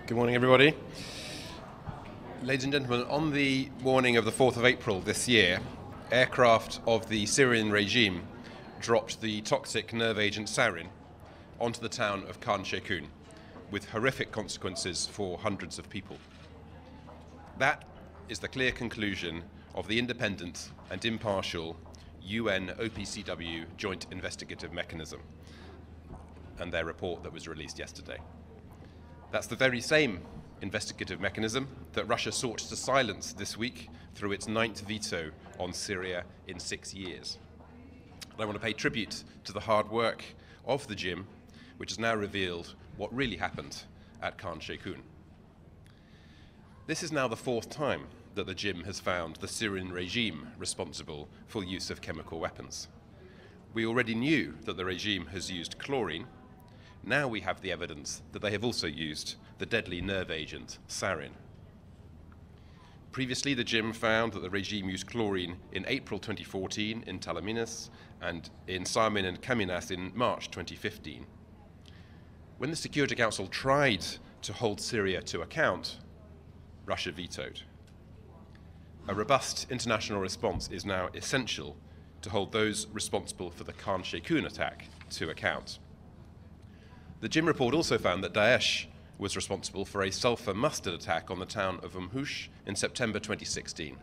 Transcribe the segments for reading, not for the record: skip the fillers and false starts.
Good morning, everybody. Ladies and gentlemen, on the morning of the 4th of April this year, aircraft of the Syrian regime dropped the toxic nerve agent sarin onto the town of Khan Sheikhoun, with horrific consequences for hundreds of people. That is the clear conclusion of the independent and impartial UN OPCW Joint Investigative Mechanism and their report that was released yesterday. That's the very same investigative mechanism that Russia sought to silence this week through its 9th veto on Syria in 6 years. And I want to pay tribute to the hard work of the JIM, which has now revealed what really happened at Khan Sheikhoun. This is now the 4th time that the JIM has found the Syrian regime responsible for use of chemical weapons. We already knew that the regime has used chlorine. Now we have the evidence that they have also used the deadly nerve agent sarin. Previously, the JIM found that the regime used chlorine in April 2014 in Talamynas and in Samin and Kaminas in March 2015. When the Security Council tried to hold Syria to account, Russia vetoed. A robust international response is now essential to hold those responsible for the Khan Sheikhoun attack to account. The JIM report also found that Daesh was responsible for a sulfur mustard attack on the town of Hush in September 2016.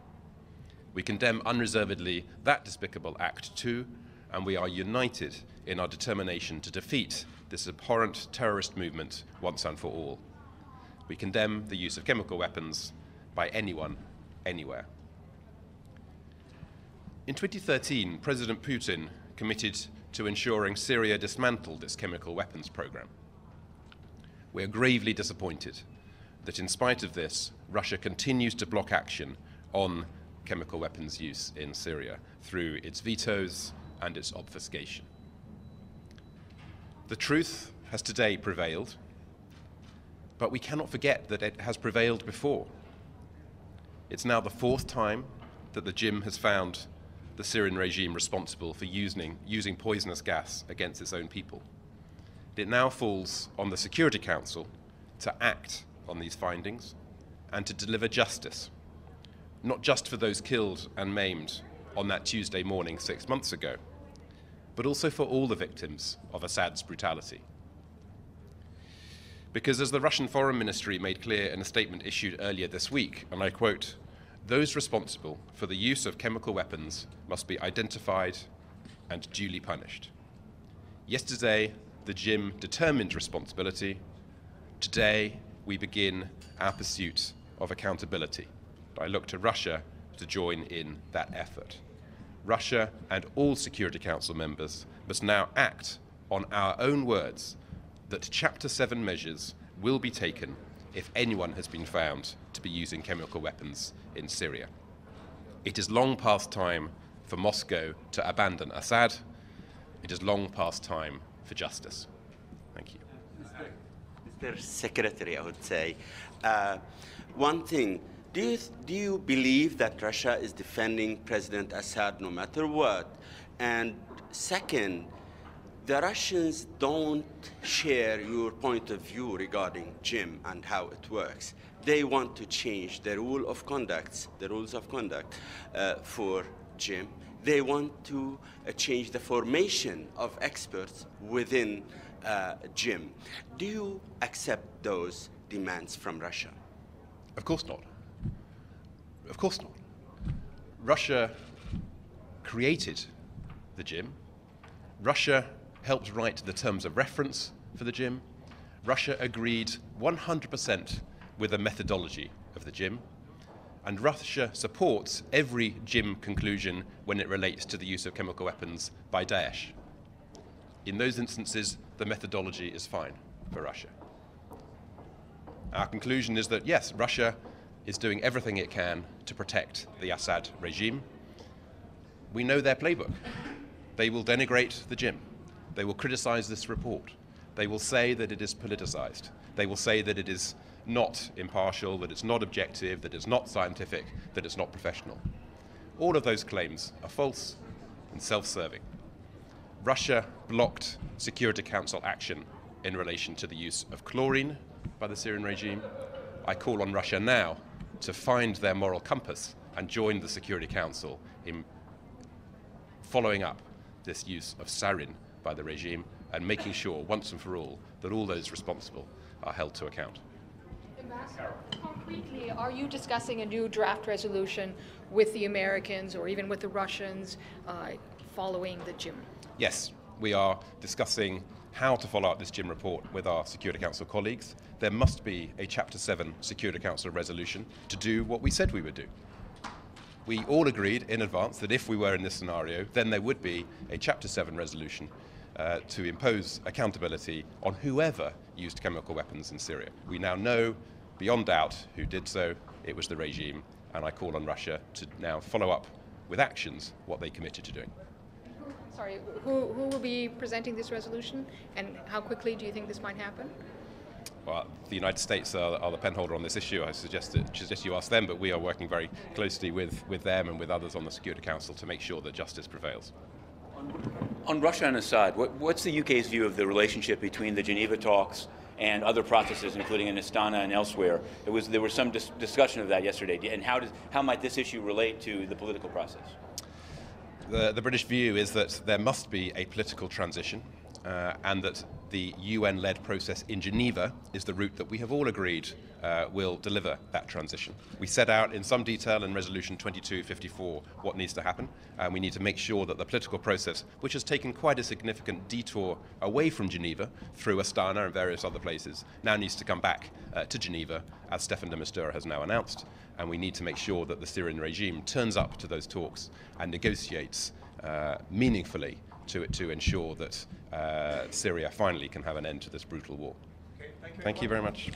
We condemn unreservedly that despicable act too, and we are united in our determination to defeat this abhorrent terrorist movement once and for all. We condemn the use of chemical weapons by anyone, anywhere. In 2013, President Putin committed to ensuring Syria dismantled its chemical weapons program. We are gravely disappointed that in spite of this, Russia continues to block action on chemical weapons use in Syria through its vetoes and its obfuscation. The truth has today prevailed, but we cannot forget that it has prevailed before. It's now the 4th time that the JIM has found the Syrian regime responsible for using poisonous gas against its own people. It now falls on the Security Council to act on these findings and to deliver justice, not just for those killed and maimed on that Tuesday morning 6 months ago, but also for all the victims of Assad's brutality. Because as the Russian Foreign Ministry made clear in a statement issued earlier this week, and I quote, "Those responsible for the use of chemical weapons must be identified and duly punished." Yesterday, the JIM determined responsibility. Today, we begin our pursuit of accountability. I look to Russia to join in that effort. Russia and all Security Council members must now act on our own words that Chapter 7 measures will be taken if anyone has been found to be using chemical weapons in Syria. It is long past time for Moscow to abandon Assad. It is long past time for justice. Thank you. Mr. Secretary, I would say, one thing, do you believe that Russia is defending President Assad no matter what? And second, the Russians don't share your point of view regarding JIM and how it works. They want to change the rules of conduct for JIM. They want to change the formation of experts within JIM. Do you accept those demands from Russia? Of course not. Of course not. Russia created the JIM. Russia helped write the terms of reference for the JIM. Russia agreed 100% with the methodology of the JIM. And Russia supports every JIM conclusion when it relates to the use of chemical weapons by Daesh. In those instances, the methodology is fine for Russia. Our conclusion is that, yes, Russia is doing everything it can to protect the Assad regime. We know their playbook. They will denigrate the JIM. They will criticize this report. They will say that it is politicized. They will say that it is not impartial, that it's not objective, that it's not scientific, that it's not professional. All of those claims are false and self-serving. Russia blocked Security Council action in relation to the use of chlorine by the Syrian regime. I call on Russia now to find their moral compass and join the Security Council in following up this use of sarin by the regime and making sure, once and for all, that all those responsible are held to account. Ambassador, concretely, are you discussing a new draft resolution with the Americans or even with the Russians following the JIM? Yes, we are discussing how to follow up this JIM report with our Security Council colleagues. There must be a Chapter 7 Security Council resolution to do what we said we would do. We all agreed in advance that if we were in this scenario, then there would be a Chapter 7 resolution to impose accountability on whoever used chemical weapons in Syria. We now know beyond doubt who did so. It was the regime, and I call on Russia to now follow up with actions what they committed to doing. Sorry, who will be presenting this resolution, and how quickly do you think this might happen? Well, the United States are the penholder on this issue. I suggest you ask them, but we are working very closely with them and with others on the Security Council to make sure that justice prevails. On Russia and Assad, what's the UK's view of the relationship between the Geneva talks and other processes, including in Astana and elsewhere? There was some discussion of that yesterday. And how might this issue relate to the political process? The British view is that there must be a political transition and that the UN-led process in Geneva is the route that we have all agreed will deliver that transition. We set out in some detail in Resolution 2254 what needs to happen, and we need to make sure that the political process, which has taken quite a significant detour away from Geneva through Astana and various other places, now needs to come back to Geneva, as Staffan de Mistura has now announced, and we need to make sure that the Syrian regime turns up to those talks and negotiates meaningfully to ensure that Syria finally can have an end to this brutal war. Okay, thank you. Thank you very much.